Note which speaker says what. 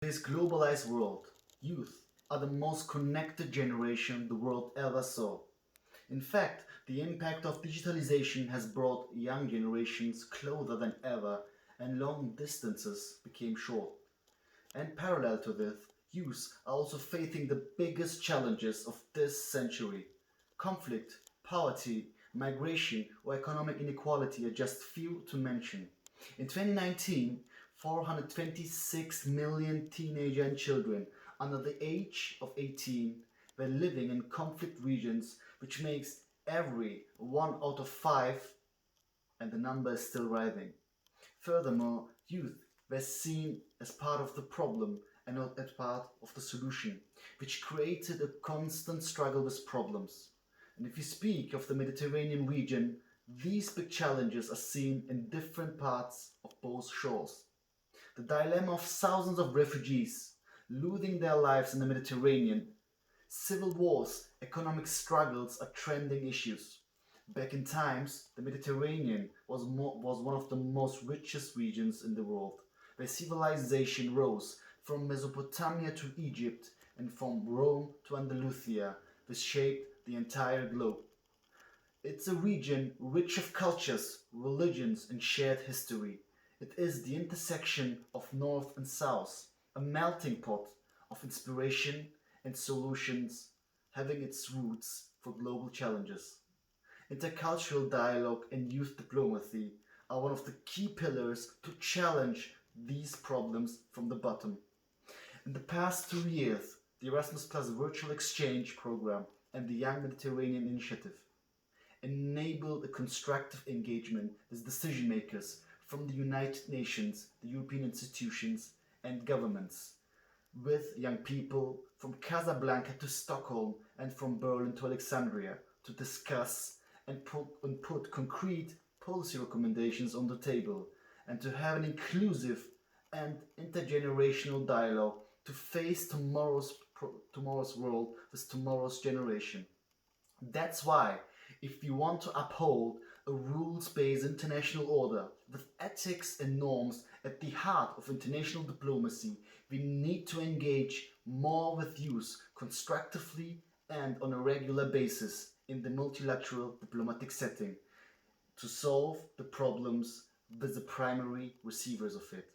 Speaker 1: This globalized world, youth are the most connected generation the world ever saw. In fact, the impact of digitalization has brought young generations closer than ever, and long distances became short. And parallel to this, youth are also facing the biggest challenges of this century. Conflict, poverty, migration, or economic inequality are just few to mention. In 2019, 426 million teenagers and children under the age of 18 were living in conflict regions, which makes every 1 out of 5, and the number is still rising. Furthermore, youth were seen as part of the problem and not as part of the solution, which created a constant struggle with problems. And if we speak of the Mediterranean region, these big challenges are seen in different parts of both shores. The dilemma of thousands of refugees losing their lives in the Mediterranean, civil wars, economic struggles are trending issues. Back in times, the Mediterranean was one of the most richest regions in the world, where civilization rose from Mesopotamia to Egypt and from Rome to Andalusia, which shaped the entire globe. It's a region rich of cultures, religions, and shared history. It is the intersection of North and South, a melting pot of inspiration and solutions, having its roots for global challenges. Intercultural dialogue and youth diplomacy are one of the key pillars to challenge these problems from the bottom. In the past 2 years, the Erasmus Plus virtual exchange program and the Young Mediterranean Initiative enabled a constructive engagement with decision makers from the United Nations, the European institutions, and governments, with young people from Casablanca to Stockholm and from Berlin to Alexandria to discuss and put concrete policy recommendations on the table, and to have an inclusive and intergenerational dialogue to face tomorrow's world with tomorrow's generation. That's why, if we want to uphold a rules-based international order with ethics and norms at the heart of international diplomacy, we need to engage more with youth constructively and on a regular basis in the multilateral diplomatic setting to solve the problems with the primary receivers of it.